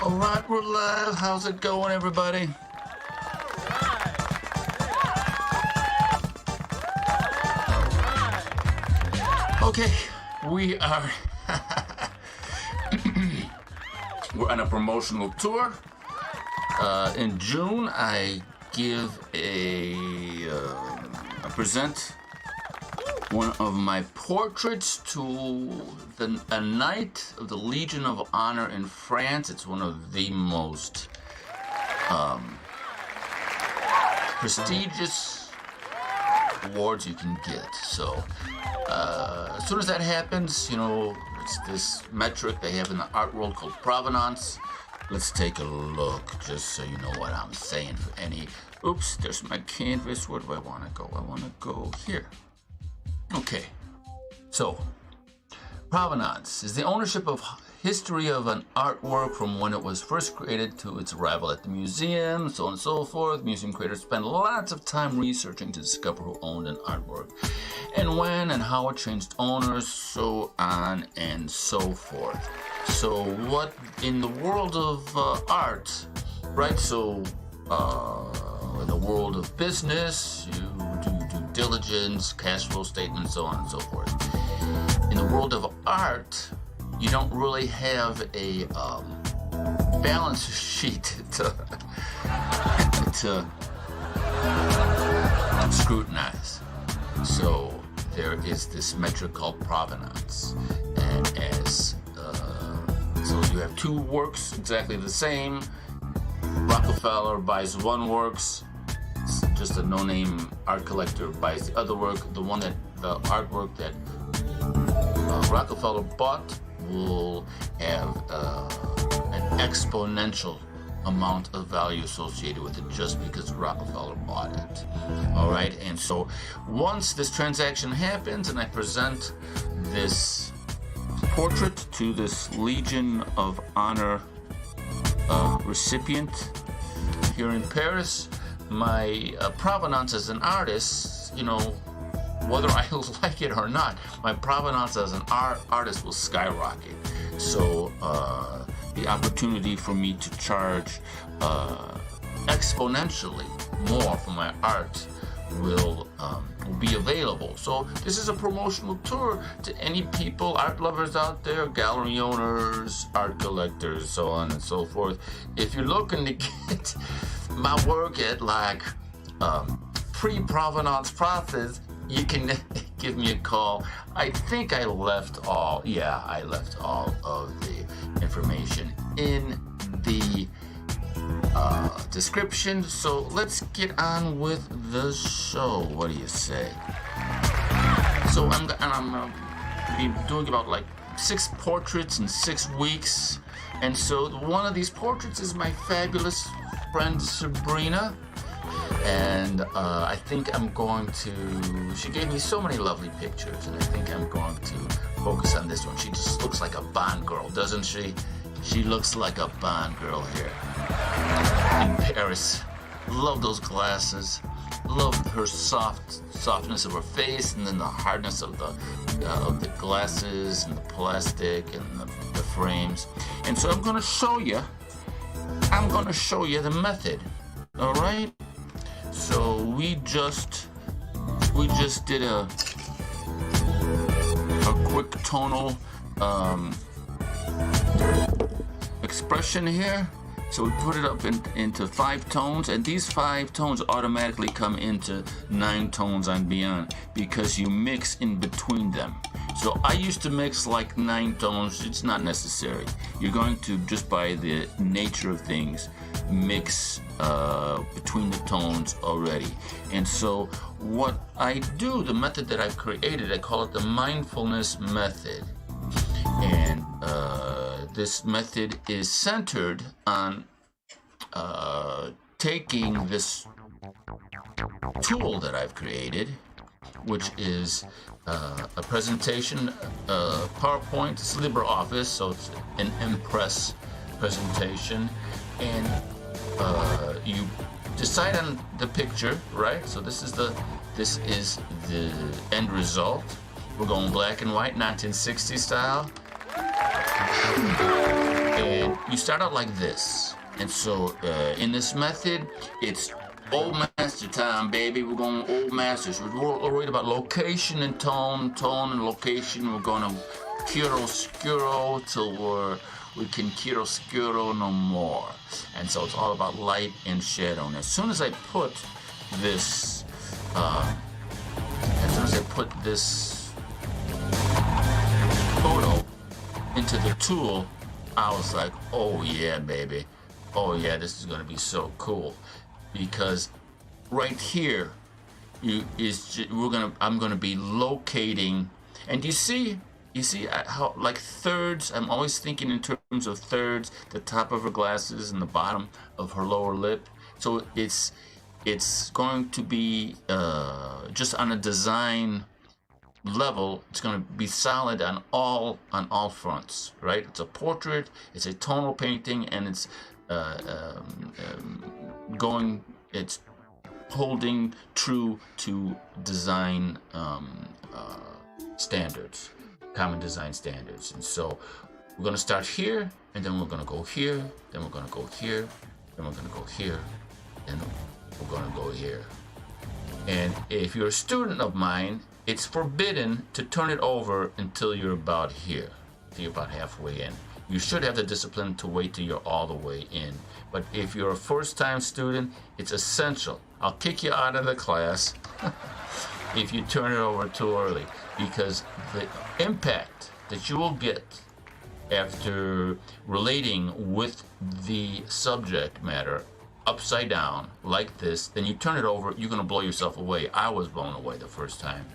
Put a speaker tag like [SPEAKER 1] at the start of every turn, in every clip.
[SPEAKER 1] All right, we're live. How's it going, everybody? Okay, we are we're on a promotional tour. In June, I present one of my portraits to a Knight of the Legion of Honor in France. It's one of the most prestigious awards you can get. So as soon as that happens, it's this metric they have in the art world called provenance. Let's take a look, just so you know what I'm saying. For any, oops, there's my canvas. Where do I want to go? I want to go here. Okay, so provenance is the ownership of history of an artwork from when it was first created to its arrival at the museum, so on and so forth. Museum creators spend lots of time researching to discover who owned an artwork and when and how it changed owners, so on and so forth. So what in the world of art, right? So in the world of business, you do due diligence, cash flow statements, so on and so forth. In the world of art, you don't really have a balance sheet to scrutinize. So there is this metric called provenance, and so you have two works exactly the same. Rockefeller buys one works, just a no-name art collector buys the other work. The artwork that Rockefeller bought will have an exponential amount of value associated with it just because Rockefeller bought it. All right, and so once this transaction happens and I present this portrait to this Legion of Honor recipient here in Paris, my provenance as an artist, whether I like it or not, my provenance as an artist will skyrocket. So the opportunity for me to charge exponentially more for my art will be available. So this is a promotional tour to any people, art lovers out there, gallery owners, art collectors, so on and so forth. If you're looking to get my work at pre-provenance process, you can give me a call. I think I left all of the information in the description. So let's get on with the show. What do you say? So I'm gonna be doing about 6 portraits in 6 weeks, and so one of these portraits is my fabulous friend Sabrina. And I think I'm going to, she gave me so many lovely pictures, and I think I'm going to focus on this one. She just looks like a Bond girl, doesn't she? She looks like a Bond girl here in Paris. Love those glasses. Love her softness of her face, and then the hardness of the glasses and the plastic and the frames. And so I'm going to show you the method. All right. So we just did a quick tonal expression here. So we put it up into 5 tones, and these 5 tones automatically come into 9 tones and beyond because you mix in between them. So I used to mix 9 tones. It's not necessary. You're going to, just by the nature of things, mix between the tones already. And so what I do, the method that I've created, I call it the Mindfulness method. And this method is centered on taking this tool that I've created, which is a presentation, PowerPoint. It's LibreOffice, so it's an Impress presentation, and you decide on the picture, right? So this is the end result. We're going black and white, 1960 style. And you start out like this. And so in this method, it's old master time, baby. We're going old masters. We're worried about location and tone, tone and location. We're going to chiaroscuro till we can chiaroscuro no more. And so it's all about light and shadow. And as soon as I put this, photo into the tool, I was like, oh yeah, baby. Oh yeah, this is gonna be so cool. Because right here, I'm gonna be locating, and you see how like thirds. I'm always thinking in terms of thirds. The top of her glasses and the bottom of her lower lip. So it's going to be just on a design level. It's going to be solid on all fronts, right? It's a portrait. It's a tonal painting, and it's it's holding true to design standards, common design standards. And so we're going to start here, and then we're going to go here, then we're going to go here, then we're going to go here, and we're going to go here. And if you're a student of mine, it's forbidden to turn it over until you're about here, until you're about halfway in. You should have the discipline to wait till you're all the way in. But if you're a first-time student, it's essential. I'll kick you out of the class if you turn it over too early, because the impact that you will get after relating with the subject matter upside down like this, then you turn it over, you're going to blow yourself away. I was blown away the first time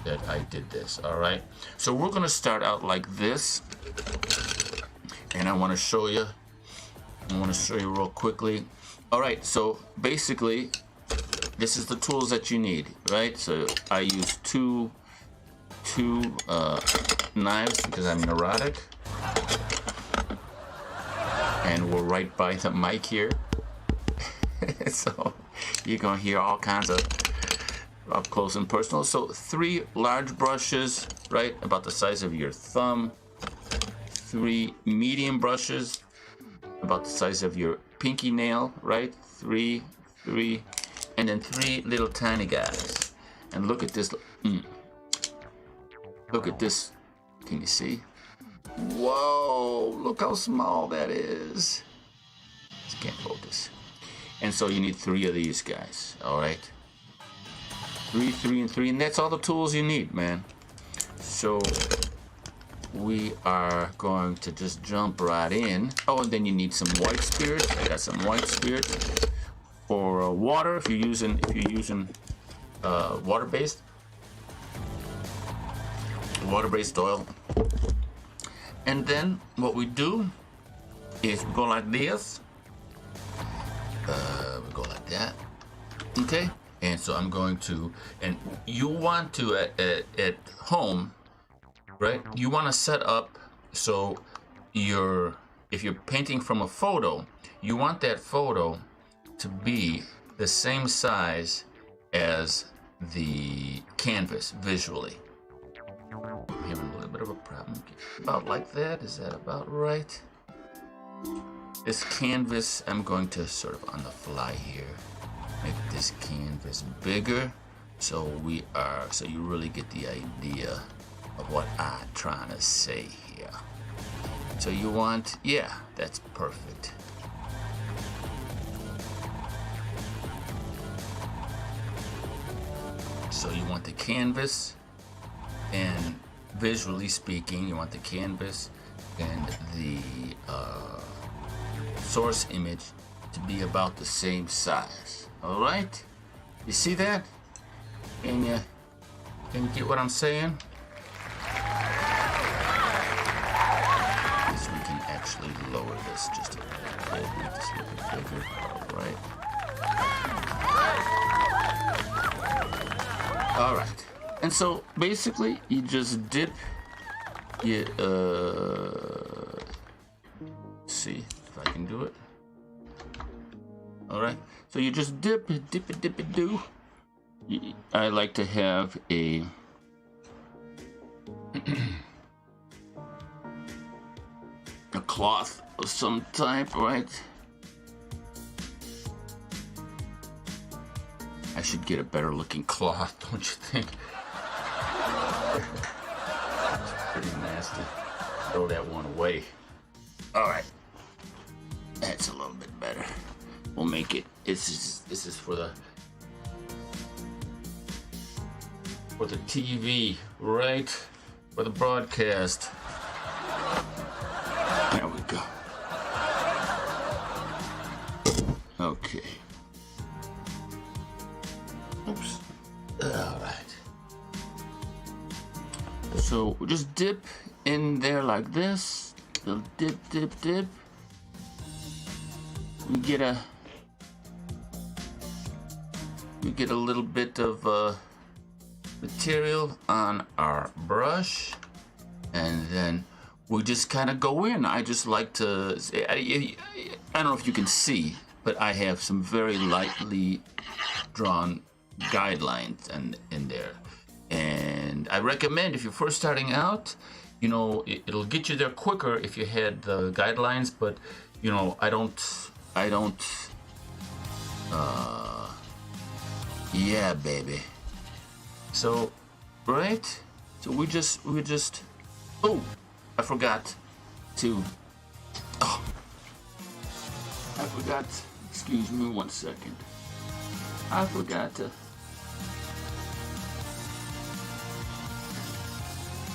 [SPEAKER 1] that I did this. All right, so we're going to start out like this, and I want to show you real quickly. All right, so basically this is the tools that you need, right? So I use two knives because I'm neurotic, and we're right by the mic here. So you're gonna hear all kinds of up close and personal. So 3 large brushes, right, about the size of your thumb. 3 medium brushes, about the size of your pinky nail, right? 3, and then 3 little tiny guys. And look at this. Look at this. Can you see? Whoa! Look how small that is. Just can't focus. And so you need 3 of these guys, all right? 3, and 3, and that's all the tools you need, man. So we are going to just jump right in. Oh, and then you need some white spirit. I got some white spirit for water. If you're using water-based oil. And then what we do is we go like this. We go like that. Okay. And so I'm going to, and you want to at home, right? You want to set up so if you're painting from a photo, you want that photo to be the same size as the canvas visually. I'm having a little bit of a problem. About like that. Is that about right? This canvas, I'm going to sort of on the fly here make this canvas bigger, so you really get the idea of what I'm trying to say here. So you want, yeah, that's perfect. So you want the canvas, and visually speaking, you want the canvas and the source image to be about the same size. All right, you see that? Can you get what I'm saying? Guess we can actually lower this just a little bit, make this a little bit bigger. All right. And so basically, you just dip. See if I can do it. All right. So you just dip it, do. I like to have a a cloth of some type, right? I should get a better looking cloth, don't you think? It's pretty nasty. Throw that one away. All right, that's a little bit better. We'll make it. This is for the TV, right? For the broadcast. There we go. Okay. Oops. All right. So we just dip in there like this. So dip, dip, dip. We get a little bit of material on our brush, and then we just kind of go in. I just like to, I don't know if you can see, but I have some very lightly drawn guidelines in there. And I recommend if you're first starting out, you know, it'll get you there quicker if you had the guidelines, but you know, I don't, yeah, baby. So, right? So we just, oh, I forgot, excuse me 1 second. I forgot to,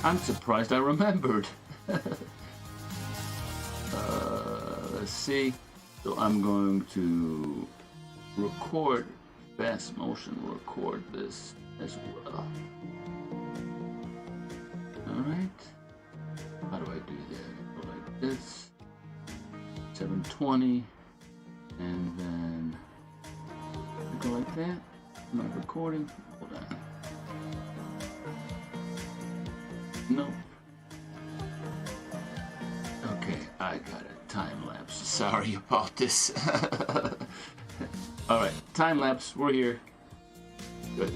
[SPEAKER 1] I'm surprised I remembered. Let's see. So I'm going to record, fast motion record this as well. Alright. How do I do that? Go like this. 720. And then I go like that. Am I recording? Hold on. Nope. Okay, I got a time lapse. Sorry about this. Alright, time lapse. We're here. Good.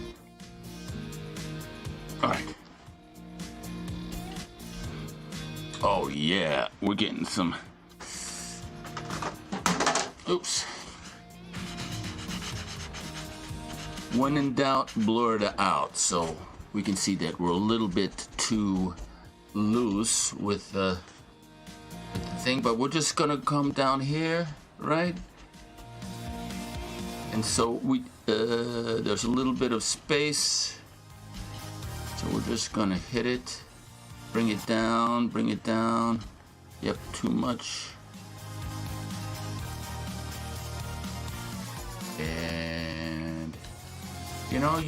[SPEAKER 1] Alright. Oh yeah, we're getting some. Oops. When in doubt, blur it out. So we can see that we're a little bit too loose with the thing, but we're just gonna come down here, right? And so we there's a little bit of space, so we're just gonna hit it, bring it down. Yep, too much. And you know,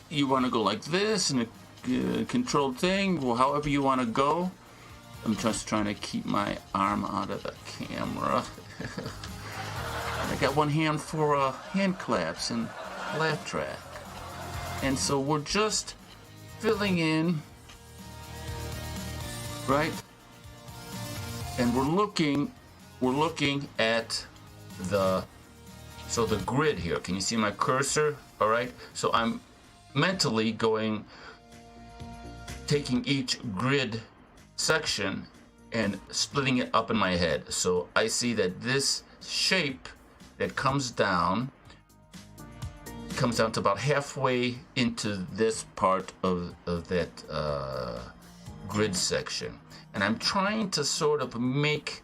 [SPEAKER 1] you want to go like this in a controlled thing, well, however you want to go. I'm just trying to keep my arm out of the camera. I got one hand for hand claps and laugh track. And so we're just filling in, right? And we're looking at the grid here. Can you see my cursor? All right. So I'm mentally taking each grid section and splitting it up in my head. So I see that this shape that comes down to about halfway into this part of that grid section. And I'm trying to sort of make,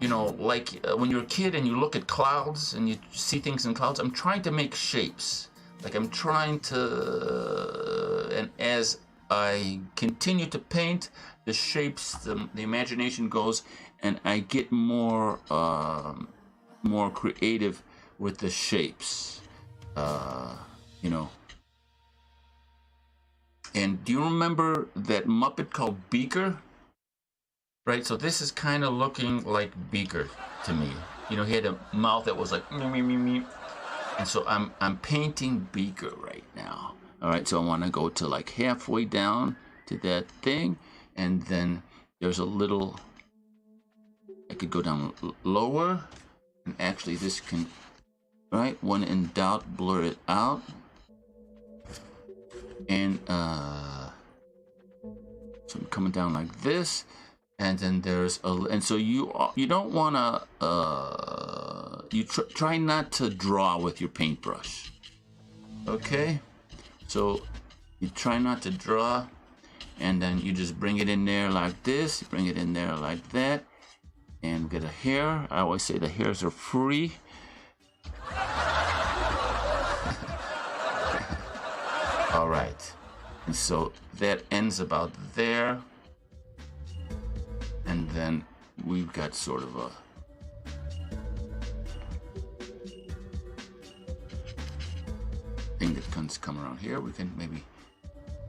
[SPEAKER 1] you know, like when you're a kid and you look at clouds and you see things in clouds, I'm trying to make shapes. Like I'm trying to, and as I continue to paint, the shapes, the imagination goes, and I get more creative with the shapes, you know. And do you remember that Muppet called Beaker? Right, so this is kind of looking like Beaker to me. You know, he had a mouth that was like, me, me, me, me. And so I'm painting Beaker right now. All right, so I want to go to like halfway down to that thing, and then there's a little, I could go down lower, and actually this can, right, when in doubt, blur it out. And so I'm coming down like this. and then there's and so you don't want to try not to draw with your paintbrush. Okay, so you try not to draw, and then you just bring it in there like this, bring it in there like that, and get a hair. I always say the hairs are free. All right, and so that ends about there, and then we've got sort of a thing that can come around here. We can maybe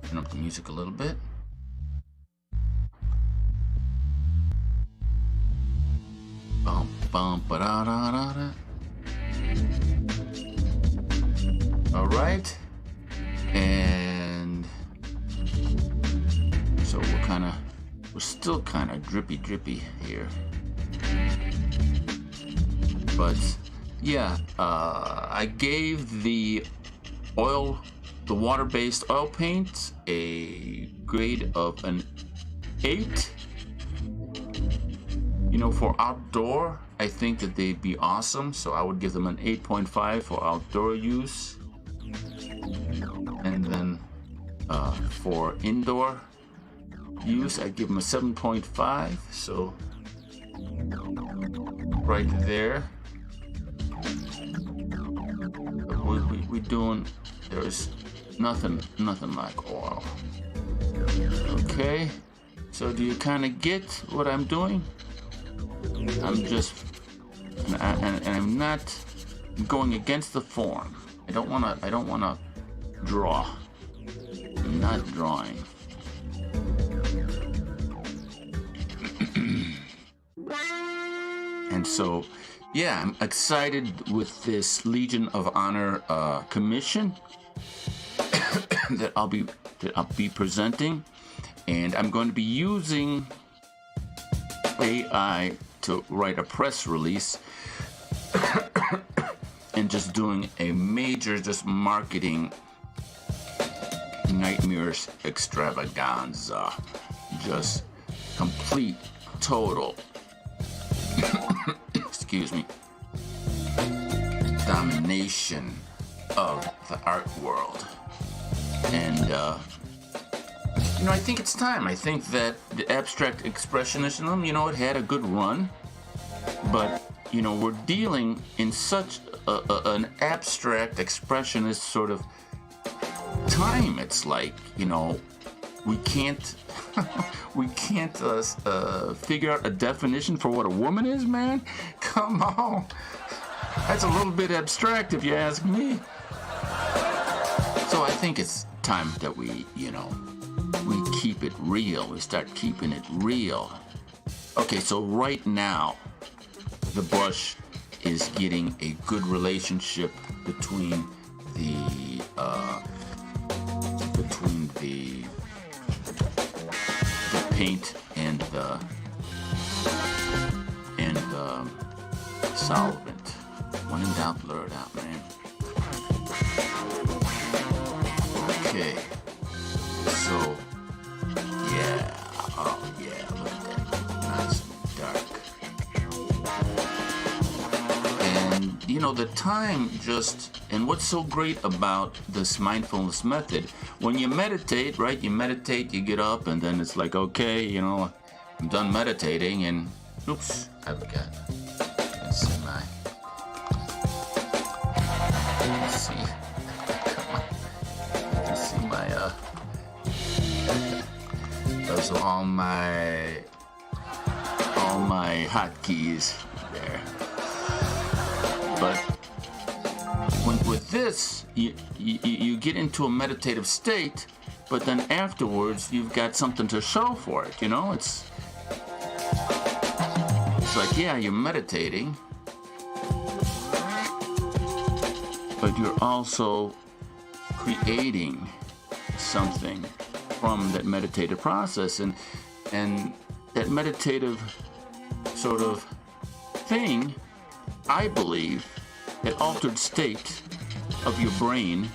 [SPEAKER 1] turn up the music a little bit. Bum bum ba da da da da. All right, and so we're still kind of drippy here, but yeah, I gave the water-based oil paint a grade of an 8. You know, for outdoor, I think that they'd be awesome, so I would give them an 8.5 for outdoor use. And then for indoor use, I'd give them a 7.5, so right there. We're doing, there's nothing like oil. Okay, so do you kind of get what I'm doing? I'm just, and I'm not going against the form. I don't wanna draw. I'm not drawing. And so, yeah, I'm excited with this Legion of Honor commission that I'll be presenting, and I'm going to be using AI to write a press release and just doing a major marketing nightmares extravaganza, just complete, total excuse me, domination of the art world. And I think it's time. I think that the abstract expressionism, it had a good run, but we're dealing in such an abstract expressionist sort of time. It's like, we can't figure out a definition for what a woman is, man. Come on, that's a little bit abstract if you ask me. So I think it's time that we keep it real. We start keeping it real. Okay, so right now the brush is getting a good relationship between the paint and the solvent. When in doubt, blur it out, man. Okay, so yeah, oh yeah, look at that, nice and dark. And the time and what's so great about this mindfulness method, when you meditate, right? You meditate, you get up, and then it's like, okay, I'm done meditating, and oops, I forgot. Let's see my. Let's see. Come on. You can see my. Those are all my hotkeys there. But with this, you get into a meditative state, but then afterwards you've got something to show for it. It's like, yeah, you're meditating, but you're also creating something from that meditative process, and that meditative sort of thing, I believe, that altered state of your brain,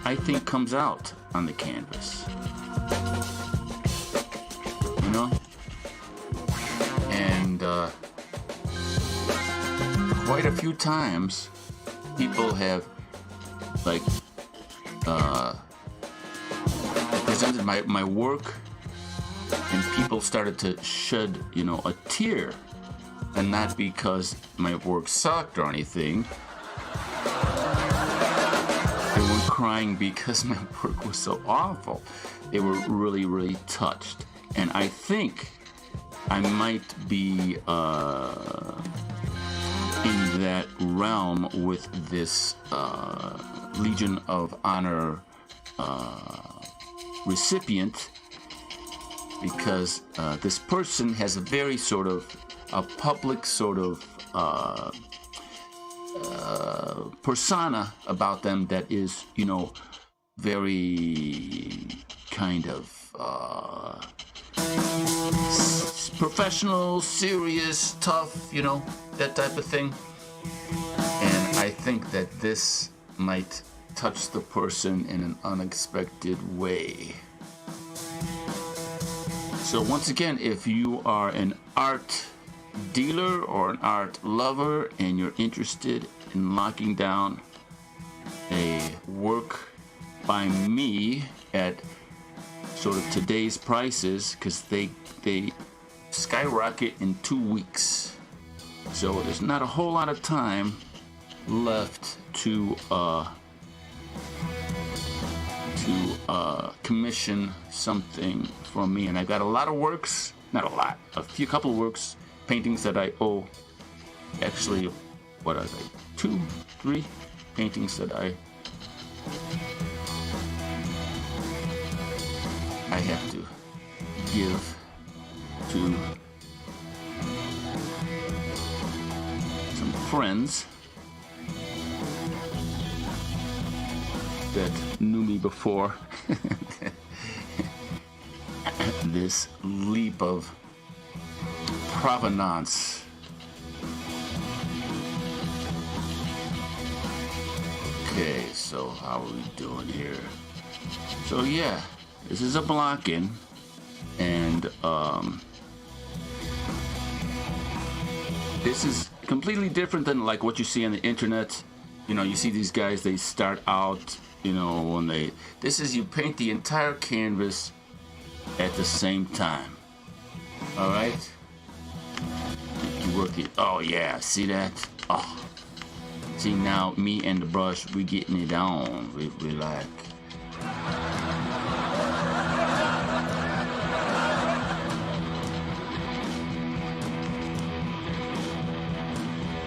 [SPEAKER 1] I think, comes out on the canvas. quite a few times people have like presented my work, and people started to shed, a tear, and not because my work sucked or anything. They were crying because my work was so awful. They were really, really touched, and I think I might be in that realm with this Legion of Honor recipient, because this person has a very sort of a public sort of persona about them that is, very kind of professional, serious, tough, that type of thing. And I think that this might touch the person in an unexpected way. So once again, if you are an art dealer or an art lover and you're interested in locking down a work by me at sort of today's prices, because they skyrocket in 2 weeks, so there's not a whole lot of time left to commission something from me. And I've got a lot of works, not a lot, a couple of works, paintings that I owe. Actually, what are they? 2, 3 paintings that I have to give to some friends that knew me before this leap of provenance. Okay, so how are we doing here? So yeah, this is a block-in, and this is completely different than like what you see on the internet. You see these guys, they start out, when this is, you paint the entire canvas at the same time. All right? You work it. Oh yeah, see that? Oh, see now, me and the brush, we getting it on. We like.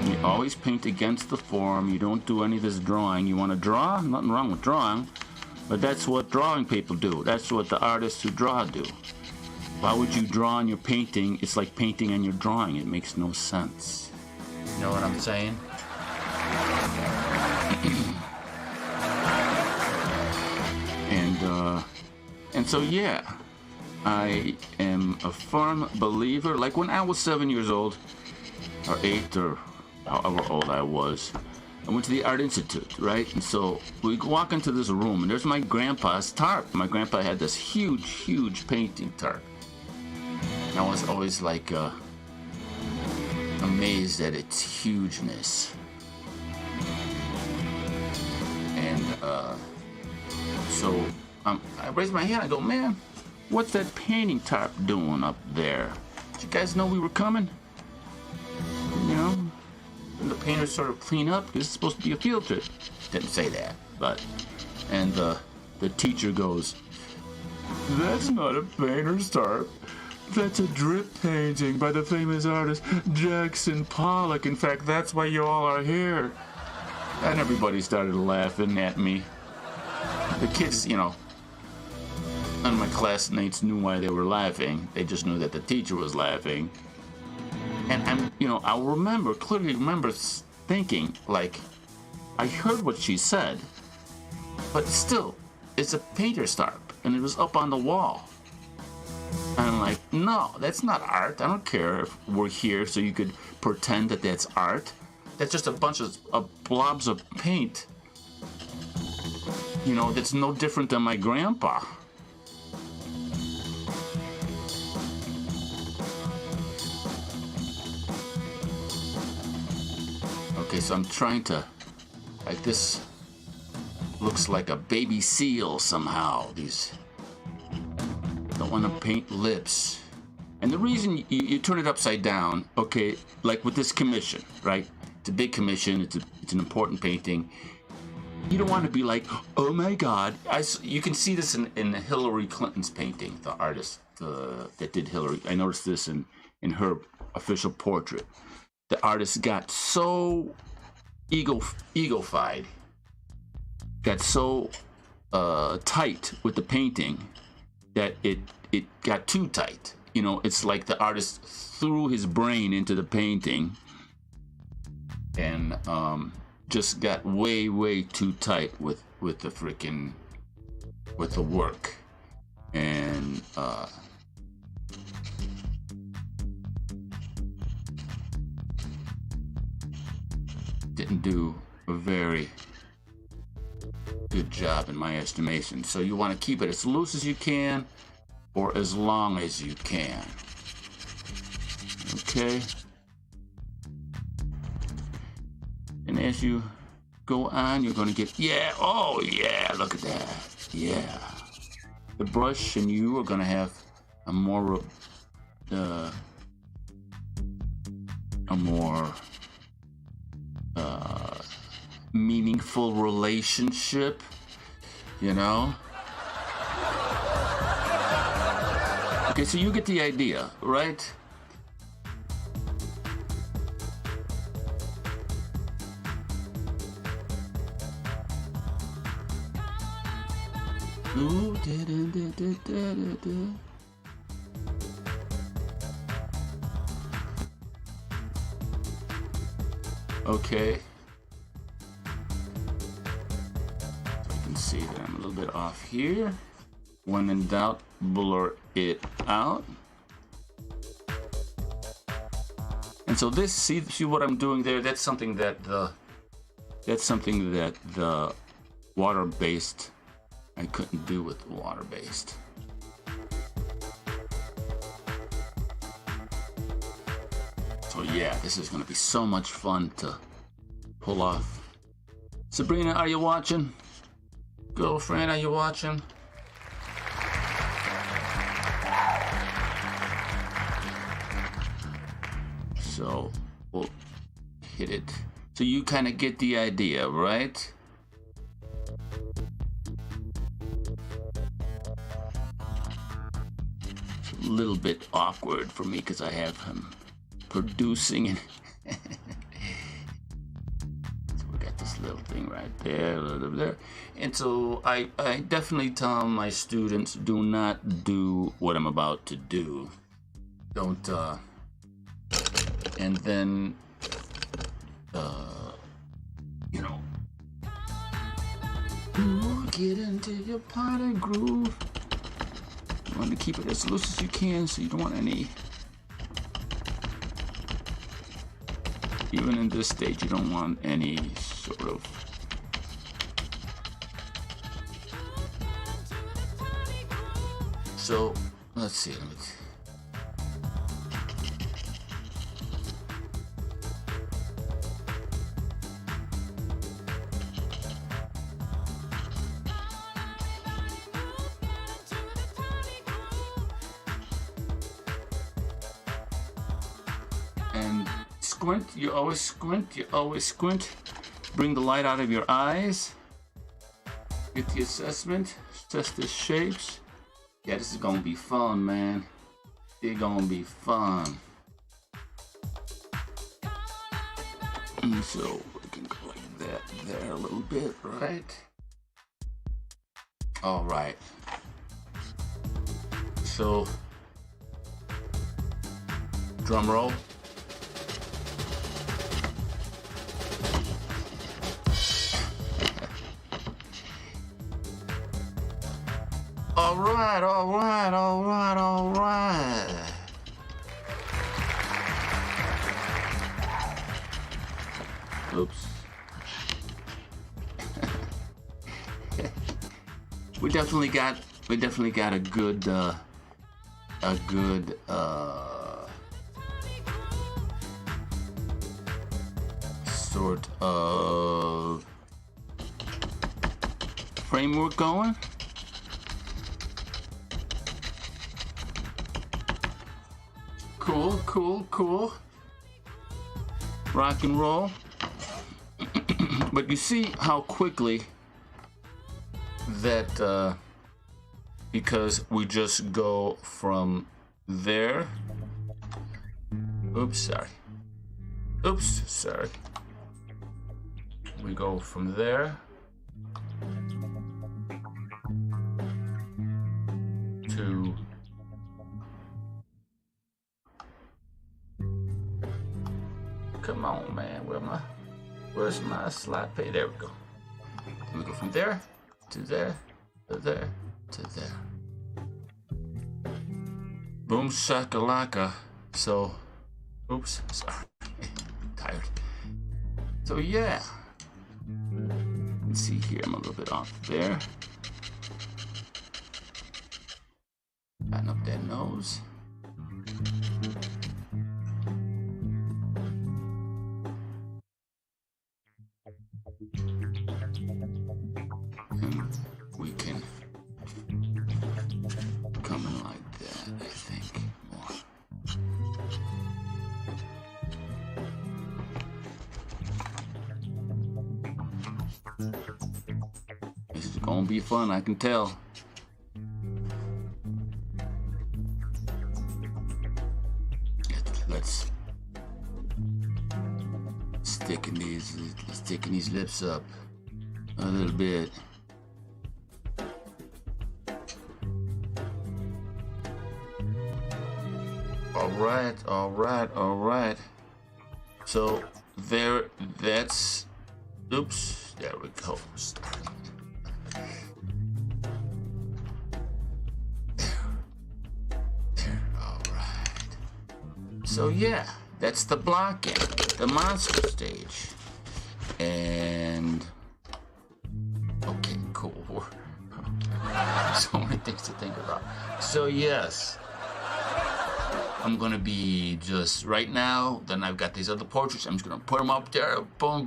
[SPEAKER 1] You always paint against the form. You don't do any of this drawing. You want to draw? Nothing wrong with drawing, but that's what drawing people do. That's what the artists who draw do. Why would you draw on your painting? It's like painting on your drawing. It makes no sense. You know what I'm saying? And so yeah, I am a firm believer. Like when I was 7 years old, or 8, or however old I was, I went to the Art Institute, right? And so we walk into this room, and there's my grandpa's tarp. My grandpa had this huge, huge painting tarp. And I was always like amazed at its hugeness. And so I raised my hand. I go, man, what's that painting tarp doing up there? Did you guys know we were coming? And the painters sort of clean up because it's supposed to be a field trip. Didn't say that, but. And the teacher goes, that's not a painter's tarp. That's a drip painting by the famous artist Jackson Pollock. In fact, that's why you all are here. And everybody started laughing at me. The kids, none of my classmates knew why they were laughing. They just knew that the teacher was laughing. And I clearly remember thinking, like, I heard what she said, but still, it's a painter's tarp, and it was up on the wall. And I'm like, no, that's not art. I don't care if we're here so you could pretend that that's art. That's just a bunch of blobs of paint, that's no different than my grandpa. Okay, so I'm trying to, like, this looks like a baby seal somehow. I don't want to paint lips. And the reason you turn it upside down, okay, like with this commission, right? It's a big commission, it's an important painting. You don't want to be like, oh my God. You can see this in Hillary Clinton's painting, the artist that did Hillary. I noticed this in her official portrait. The artist got so egofied, got so tight with the painting that it got too tight. You know, it's like the artist threw his brain into the painting and just got way too tight with the work. And didn't do a very good job in my estimation. So you want to keep it as loose as you can or as long as you can. Okay? And as you go on, you're going to get, yeah, oh yeah, look at that. Yeah. The brush and you are going to have a more meaningful relationship, you know? Okay, so you get the idea, right? Ooh, okay. So you can see that I'm a little bit off here. When in doubt, blur it out. And so this, see what I'm doing there? That's something that the water-based, I couldn't do with the water-based. So yeah, this is gonna be so much fun to pull off. Sabrina, are you watching? Girlfriend, are you watching? So we'll hit it. So you kind of get the idea, right? It's a little bit awkward for me because I have him producing it. So we got this little thing right there, a little there. And so I definitely tell my students, do not do what I'm about to do. Don't, and then, you know, get into your part and groove. You want to keep it as loose as you can, so you don't want any, even in this stage, you don't want any sort of so let's see. And squint, you always squint. Bring the light out of your eyes. Get the assessment, assess the shapes. Yeah, this is gonna be fun, man. It's gonna be fun. And so we can go like that there a little bit, right? All right. So, drum roll. All right, all right, all right, all right. Oops. We definitely got a good sort of framework going. Cool. Rock and roll. But you see how quickly that, because we just go from there. Oops, sorry. We go from there to come on, man. Where's my slide pay? There we go. We go from there to there to there to there. Boom shakalaka. So, oops, sorry. Tired. So yeah. Let's see here. I'm a little bit off there. Fatten up that nose. And we can come in like that, I think, more. This is gonna be fun, I can tell. Let's sticking these lips up a little bit. All right. So that's, oops, there we go. There, all right. So yeah, that's the blocking, the monster stage. And okay, cool. So many things to think about. So yes, I'm gonna be just right now. Then I've got these other portraits. I'm just gonna put them up there. Boom,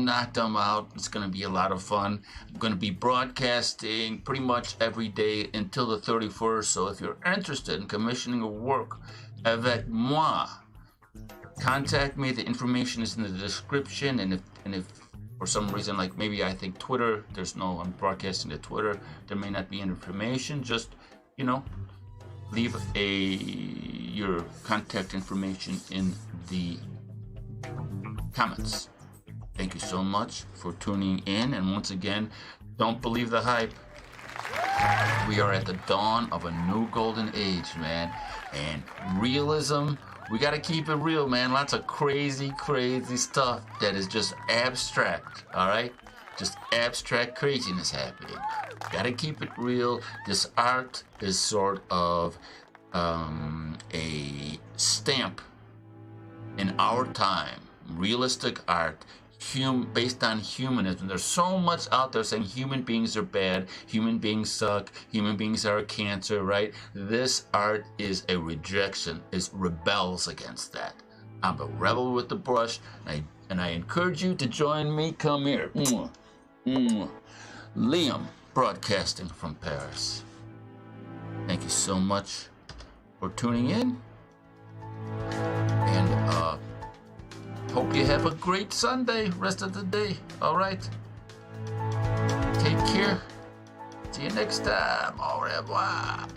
[SPEAKER 1] knock them out. It's gonna be a lot of fun. I'm gonna be broadcasting pretty much every day until the 31st. So if you're interested in commissioning a work avec moi, contact me. The information is in the description. And if for some reason, like maybe I think Twitter, I'm broadcasting to Twitter, there may not be information. Just, leave your contact information in the comments. Thank you so much for tuning in, and once again, don't believe the hype. We are at the dawn of a new golden age, man. And realism, we gotta keep it real, man. Lots of crazy stuff that is just abstract, all right? Just abstract craziness happening. Gotta keep it real. This art is sort of a stamp in our time. Realistic art, based on humanism. There's so much out there saying human beings are bad, human beings suck, human beings are a cancer, right? This art is a rejection. It rebels against that. I'm a rebel with the brush, and I encourage you to join me. Come here. Liam, broadcasting from Paris. Thank you so much for tuning in, and hope you have a great Sunday, rest of the day. All right, take care. See you next time. Au revoir.